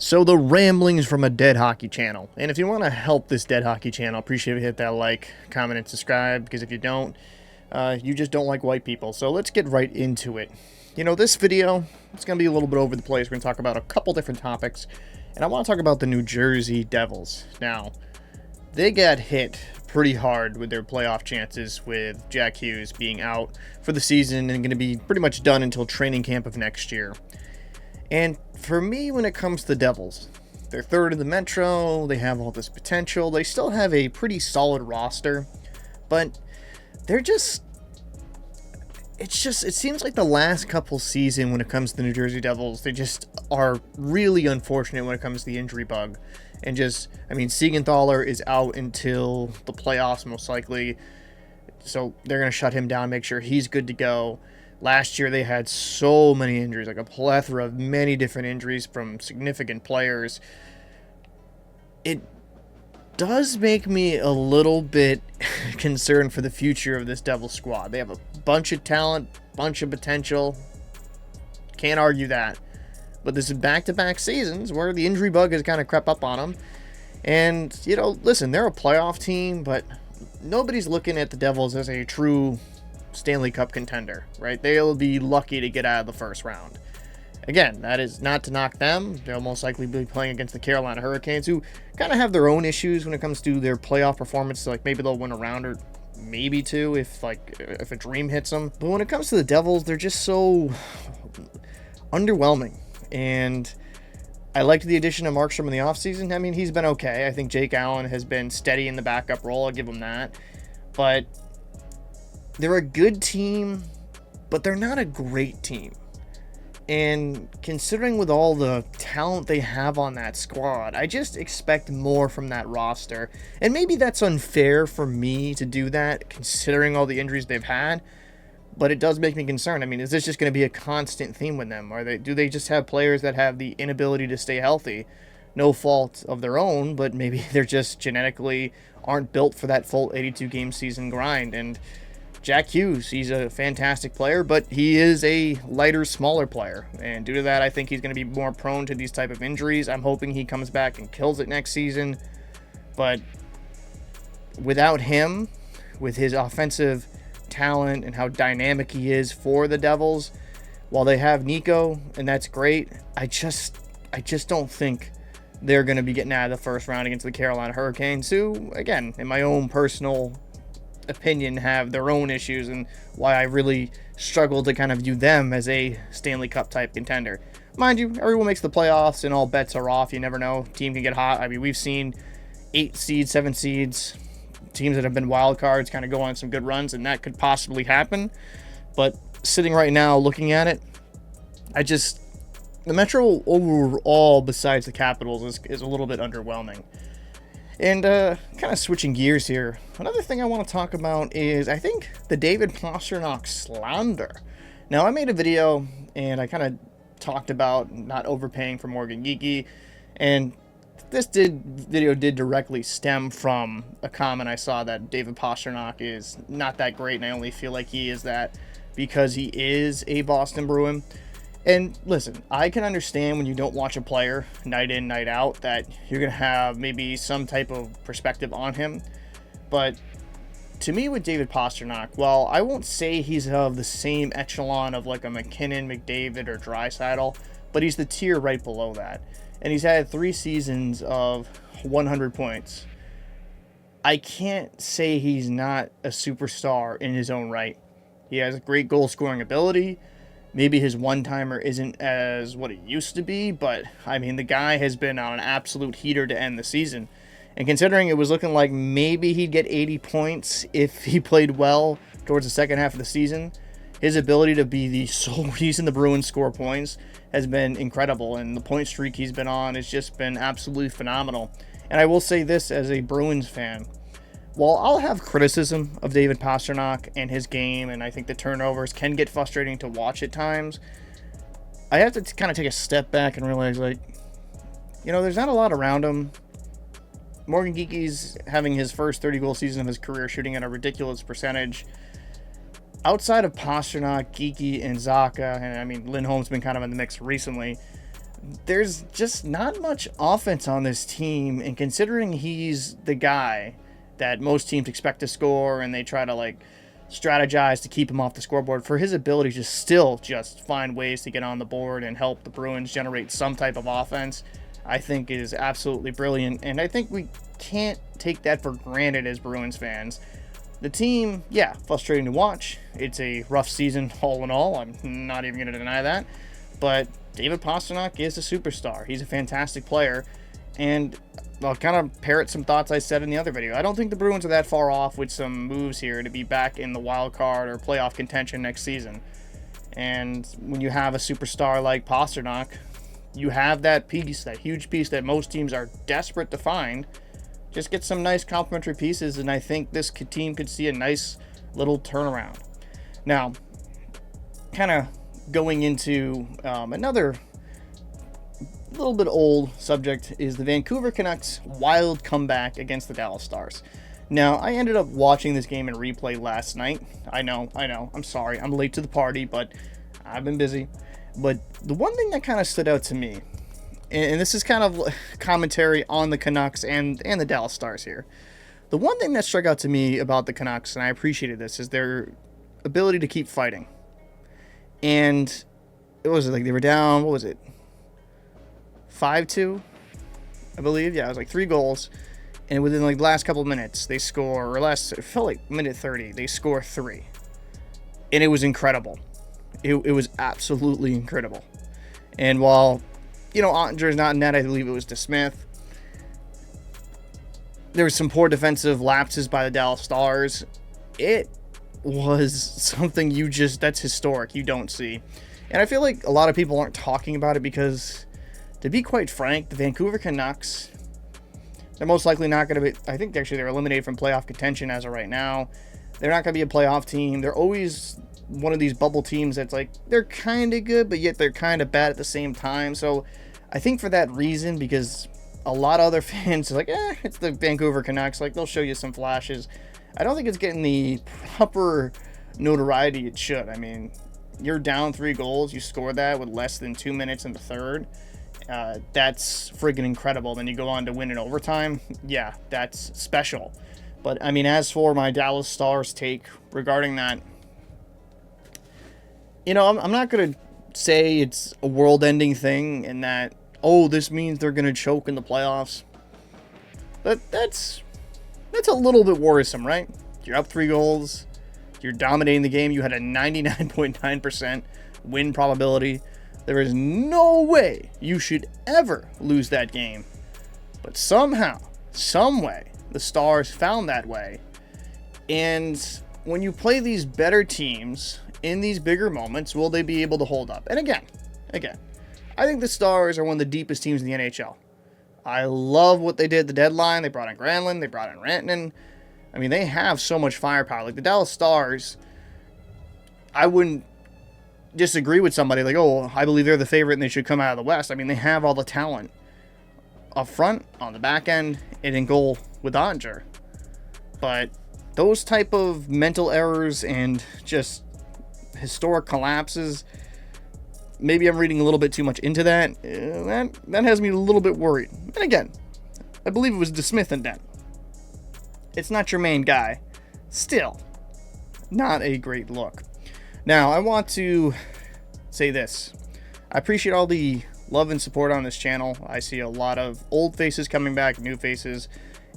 So the ramblings from a dead hockey channel. And if you want to help this dead hockey channel, appreciate if you hit that like, comment, and subscribe, because if you don't, you just don't like white people. So let's get right into it. You know, this video, it's going to be a little bit over the place. We're going to talk about a couple different topics. And I want to talk about the New Jersey Devils. Now, they got hit pretty hard with their playoff chances with Jack Hughes being out for the season and going to be pretty much done until training camp of next year. And for me, when it comes to the Devils, they're third in the Metro, they have all this potential, they still have a pretty solid roster, but it seems like the last couple seasons when it comes to the New Jersey Devils, they just are really unfortunate when it comes to the injury bug. And Siegenthaler is out until the playoffs most likely, so they're going to shut him down, make sure he's good to go. Last year, they had so many injuries, like a plethora of many different injuries from significant players. It does make me a little bit concerned for the future of this Devils squad. They have a bunch of talent, bunch of potential. Can't argue that. But this is back-to-back seasons where the injury bug has kind of crept up on them. And, listen, they're a playoff team, but nobody's looking at the Devils as a true Stanley Cup contender, right? They'll be lucky to get out of the first round. Again, that is not to knock them. They'll most likely be playing against the Carolina Hurricanes, who kind of have their own issues when it comes to their playoff performance. Like maybe they'll win a round or maybe two if a dream hits them. But when it comes to the Devils, they're just so underwhelming. And I liked the addition of Markstrom in the offseason. I mean, he's been okay. I think Jake Allen has been steady in the backup role. I'll give him that. But they're a good team, but they're not a great team. And considering with all the talent they have on that squad, I just expect more from that roster. And maybe that's unfair for me to do that, considering all the injuries they've had. But it does make me concerned. I mean, is this just going to be a constant theme with them? Do they just have players that have the inability to stay healthy? No fault of their own, but maybe they're just genetically aren't built for that full 82-game season grind. And Jack Hughes, he's a fantastic player, but he is a lighter, smaller player. And due to that, I think he's going to be more prone to these type of injuries. I'm hoping he comes back and kills it next season. But without him, with his offensive talent and how dynamic he is for the Devils, while they have Nico, and that's great, I just don't think they're going to be getting out of the first round against the Carolina Hurricanes, who, again, in my own personal opinion, have their own issues and why I really struggle to kind of view them as a Stanley Cup type contender. Mind you, everyone makes the playoffs and all bets are off. You never know. Team can get hot. I mean, we've seen 8 seeds, 7 seeds, teams that have been wild cards kind of go on some good runs, and that could possibly happen. But sitting right now looking at it, the Metro overall, besides the Capitals, is a little bit underwhelming. And kind of switching gears here, another thing I want to talk about is, I think, the David Pastrnak slander. Now, I made a video, and I kind of talked about not overpaying for Morgan Geekie, and this video did directly stem from a comment I saw that David Pastrnak is not that great, and I only feel like he is that because he is a Boston Bruin. And listen, I can understand when you don't watch a player night in, night out, that you're going to have maybe some type of perspective on him. But to me, with David Pastrnak, while I won't say he's of the same echelon of like a McKinnon, McDavid, or Draisaitl, but he's the tier right below that. And he's had 3 seasons of 100 points. I can't say he's not a superstar in his own right. He has a great goal-scoring ability. Maybe his one-timer isn't as what it used to be, but, I mean, the guy has been on an absolute heater to end the season. And considering it was looking like maybe he'd get 80 points if he played well towards the second half of the season, his ability to be the sole reason the Bruins score points has been incredible, and the point streak he's been on has just been absolutely phenomenal. And I will say this as a Bruins fan, while I'll have criticism of David Pastrnak and his game, and I think the turnovers can get frustrating to watch at times, I have to kind of take a step back and realize, there's not a lot around him. Morgan Geekie's having his first 30-goal season of his career, shooting at a ridiculous percentage. Outside of Pastrnak, Geekie, and Zacha, and Lindholm's been kind of in the mix recently, there's just not much offense on this team, and considering he's the guy that most teams expect to score and they try to like strategize to keep him off the scoreboard, for his ability to still just find ways to get on the board and help the Bruins generate some type of offense, I think is absolutely brilliant. And I think we can't take that for granted as Bruins fans. The team, yeah, frustrating to watch. It's a rough season all in all. I'm not even going to deny that. But David Pastrnak is a superstar. He's a fantastic player. And I'll kind of parrot some thoughts I said in the other video. I don't think the Bruins are that far off with some moves here to be back in the wild card or playoff contention next season. And when you have a superstar like Pastrnak, you have that piece, that huge piece that most teams are desperate to find. Just get some nice complementary pieces, and I think this team could see a nice little turnaround. Now, kind of going into another little bit old subject is the Vancouver Canucks' wild comeback against the Dallas Stars. Now, I ended up watching this game in replay last night. I know. I'm sorry. I'm late to the party, but I've been busy. But the one thing that kind of stood out to me, and this is kind of commentary on the Canucks and the Dallas Stars here. The one thing that struck out to me about the Canucks, and I appreciated this, is their ability to keep fighting. And it was like they were down, what was it? 5-2, I believe. Yeah, it was like 3 goals. And within like the last couple of minutes, they score, or less, it felt like minute 30, they score 3. And it was incredible. It was absolutely incredible. And while, Ottinger is not in net, I believe it was DeSmith. There was some poor defensive lapses by the Dallas Stars. It was something that's historic, you don't see. And I feel like a lot of people aren't talking about it because, to be quite frank, the Vancouver Canucks, they're most likely not going to be, I think actually they're eliminated from playoff contention as of right now. They're not going to be a playoff team. They're always one of these bubble teams that's like, they're kind of good, but yet they're kind of bad at the same time. So I think for that reason, because a lot of other fans are like, it's the Vancouver Canucks, like they'll show you some flashes. I don't think it's getting the proper notoriety it should. I mean, you're down 3 goals, you score that with less than 2 minutes in the third. That's friggin' incredible. Then you go on to win in overtime. Yeah, that's special. But I mean, as for my Dallas Stars take regarding that, I'm not going to say it's a world-ending thing and that, this means they're going to choke in the playoffs. But that's a little bit worrisome, right? You're up 3 goals. You're dominating the game. You had a 99.9% win probability. There is no way you should ever lose that game. But somehow, some way, the Stars found that way. And when you play these better teams in these bigger moments, will they be able to hold up? And again, I think the Stars are one of the deepest teams in the NHL. I love what they did at the deadline. They brought in Granlund. They brought in Rantanen. I mean, they have so much firepower. Like the Dallas Stars, I wouldn't disagree with somebody like, I believe they're the favorite and they should come out of the West. I mean, they have all the talent up front, on the back end, and in goal with Ottinger. But those type of mental errors and just historic collapses, maybe I'm reading a little bit too much into that. That has me a little bit worried. And again, I believe it was DeSmith and net. It's not your main guy. Still, not a great look. Now, I want to say this. I appreciate all the love and support on this channel. I see a lot of old faces coming back, new faces,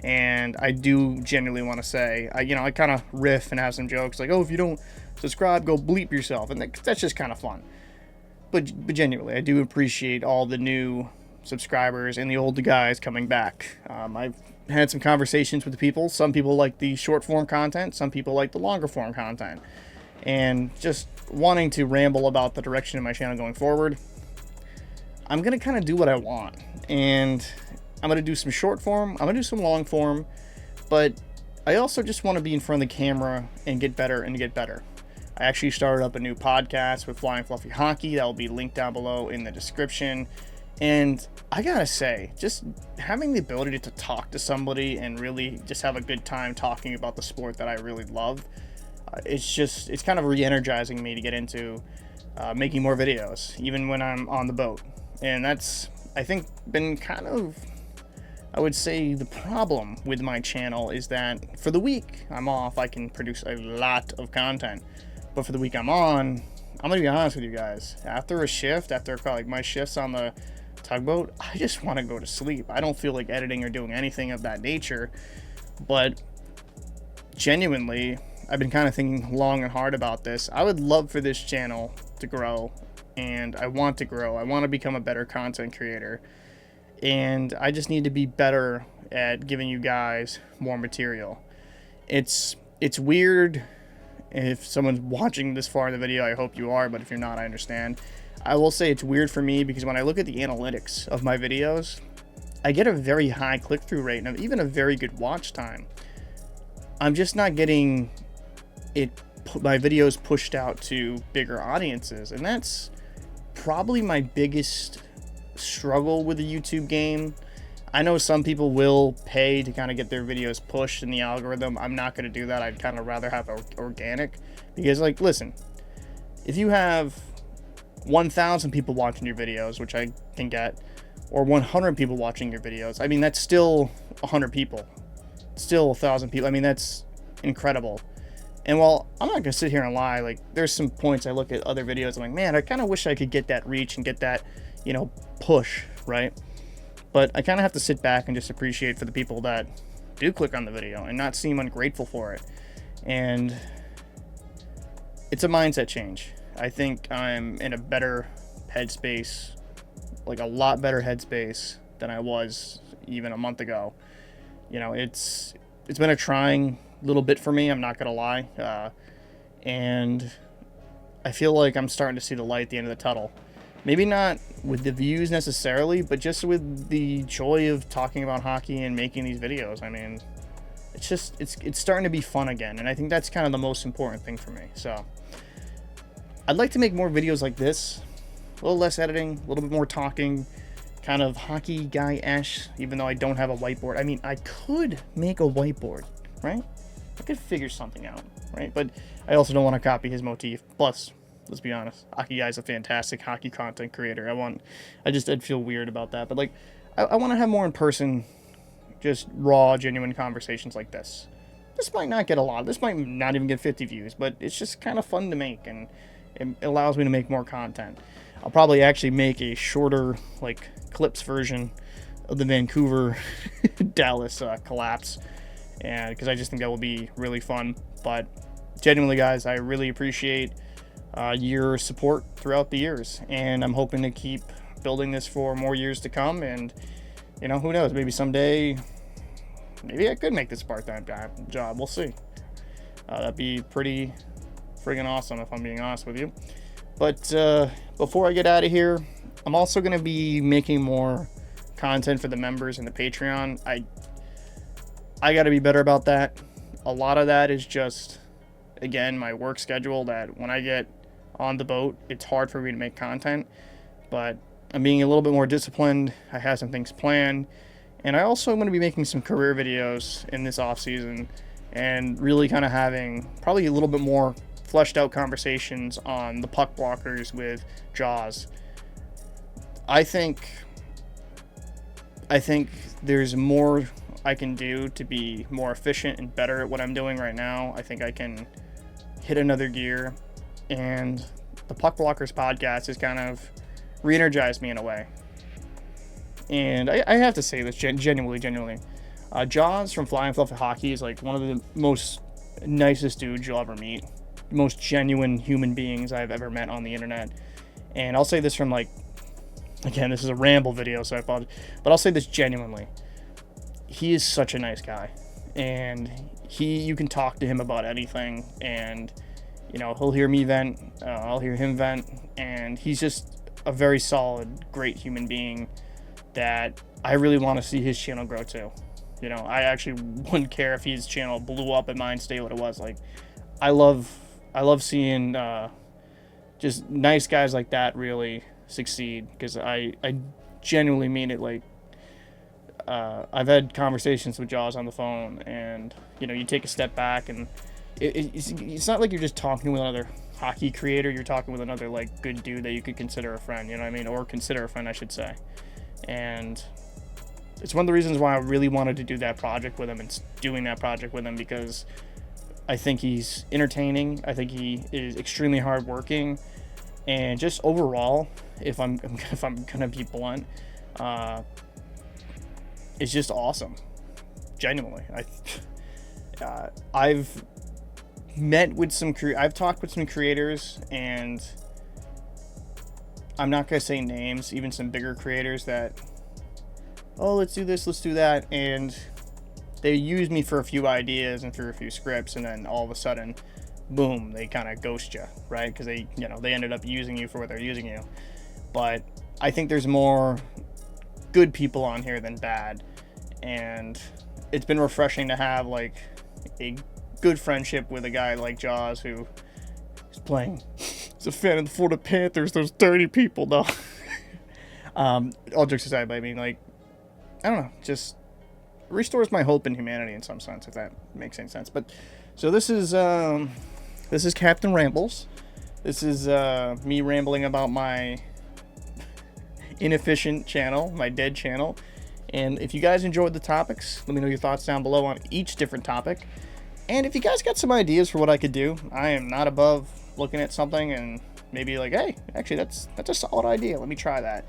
and I do genuinely want to say, I kind of riff and have some jokes like, if you don't subscribe, go bleep yourself, and that's just kind of fun. But genuinely, I do appreciate all the new subscribers and the old guys coming back. I've had some conversations with the people. Some people like the short form content. Some people like the longer form content. And just wanting to ramble about the direction of my channel going forward, I'm going to kind of do what I want. And I'm going to do some short form. I'm going to do some long form. But I also just want to be in front of the camera and get better and get better. I actually started up a new podcast with Flying Fluffy Hockey. That will be linked down below in the description. And I gotta say, just having the ability to talk to somebody and really just have a good time talking about the sport that I really love, it's kind of re-energizing me to get into making more videos, even when I'm on the boat. And that's, I think, been kind of, I would say, the problem with my channel is that for the week I'm off, I can produce a lot of content. But for the week I'm on, I'm going to be honest with you guys. After a shift, after like my shifts on the tugboat, I just want to go to sleep. I don't feel like editing or doing anything of that nature. But genuinely, I've been kind of thinking long and hard about this. I would love for this channel to grow, and I want to grow. I want to become a better content creator, and I just need to be better at giving you guys more material. It's weird if someone's watching this far in the video. I hope you are, but if you're not, I understand. I will say it's weird for me because when I look at the analytics of my videos, I get a very high click-through rate and even a very good watch time. I'm just not getting my videos pushed out to bigger audiences, and that's probably my biggest struggle with the YouTube game. I know some people will pay to kind of get their videos pushed in the algorithm. I'm not going to do that. I'd kind of rather have organic, because, like, listen, if you have 1,000 people watching your videos, which I can get, or 100 people watching your videos, I mean, that's still 100 people, still 1,000 people. I mean, that's incredible. And while I'm not going to sit here and lie, like, there's some points I look at other videos, I'm like, man, I kind of wish I could get that reach and get that, you know, push, right? But I kind of have to sit back and just appreciate for the people that do click on the video and not seem ungrateful for it. And it's a mindset change. I think I'm in a better headspace, like a lot better headspace than I was even a month ago. You know, it's been a trying little bit for me, I'm not gonna lie, and I feel like I'm starting to see the light at the end of the tunnel. Maybe not with the views necessarily, but just with the joy of talking about hockey and making these videos. I mean, it's starting to be fun again, and I think that's kind of the most important thing for me. So I'd like to make more videos like this, a little less editing, a little bit more talking, kind of hockey guy-ish, even though I don't have a whiteboard. I mean, I could make a whiteboard, right? I could figure something out, right? But I also don't want to copy his motif. Plus, let's be honest, Hockey Guy's a fantastic hockey content creator. I'd feel weird about that. But, like, I want to have more in person, just raw, genuine conversations like this. This might not get a lot. This might not even get 50 views, but it's just kind of fun to make, and it allows me to make more content. I'll probably actually make a shorter, like, clips version of the Vancouver Dallas collapse, and because I just think that will be really fun. But genuinely, guys, I really appreciate your support throughout the years, and I'm hoping to keep building this for more years to come. And, you know, who knows, maybe someday, maybe I could make this part-time job. We'll see. That'd be pretty friggin' awesome, if I'm being honest with you. But before I get out of here, I'm also going to be making more content for the members and the Patreon. I got to be better about that. A lot of that is just, again, my work schedule, that when I get on the boat, it's hard for me to make content. But I'm being a little bit more disciplined. I have some things planned. And I also am going to be making some career videos in this off season, and really kind of having probably a little bit more fleshed out conversations on the puck blockers with Jaws. I think there's more I can do to be more efficient and better at what I'm doing right now. I think I can hit another gear, and the Puck Blockers podcast has kind of re-energized me in a way. And I have to say this genuinely. Jaws from Flying Fluffy Hockey is like one of the most nicest dudes you'll ever meet. Most genuine human beings I've ever met on the internet. And I'll say this from, like, again, this is a ramble video, so I apologize, but I'll say this genuinely. He is such a nice guy, and you can talk to him about anything, and, you know, he'll hear me vent, I'll hear him vent, and he's just a very solid, great human being that I really want to see his channel grow too. You know, I actually wouldn't care if his channel blew up and mine stayed what it was. Like, I love seeing just nice guys like that really succeed, because I genuinely mean it. Like, I've had conversations with Jaws on the phone, and, you know, you take a step back, and it's not like you're just talking with another hockey creator, you're talking with another like good dude that you could consider a friend, you know what I mean, or consider a friend, I should say. And it's one of the reasons why I really wanted to do that project with him and doing that project with him, because I think he's entertaining. I think he is extremely hardworking, and just overall, if I'm gonna be blunt, it's just awesome. Genuinely, I've met with I've talked with some creators, and I'm not gonna say names, even some bigger creators that, oh, let's do this, let's do that, and they use me for a few ideas and for a few scripts, and then all of a sudden, boom, they kind of ghost you, right? Because they ended up using you for what they're using you. But I think there's more good people on here than bad, and it's been refreshing to have like a good friendship with a guy like Jaws, who is playing. He's a fan of the Florida Panthers. Those dirty people, though. All jokes aside, but I mean, like, I don't know, just restores my hope in humanity in some sense, if that makes any sense. But so this is Captain Rambles. This is me rambling about my inefficient channel, my dead channel. And if you guys enjoyed the topics, let me know your thoughts down below on each different topic. And if you guys got some ideas for what I could do, I am not above looking at something and maybe like, hey, actually that's a solid idea, let me try that.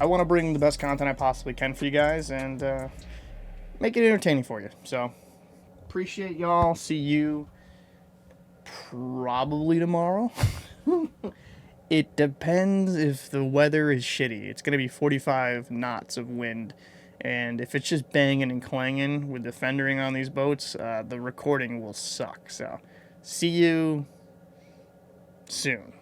I want to bring the best content I possibly can for you guys, and make it entertaining for you. So appreciate y'all. See you probably tomorrow. It depends if the weather is shitty. It's going to be 45 knots of wind, and if it's just banging and clanging with the fendering on these boats, the recording will suck. So see you soon.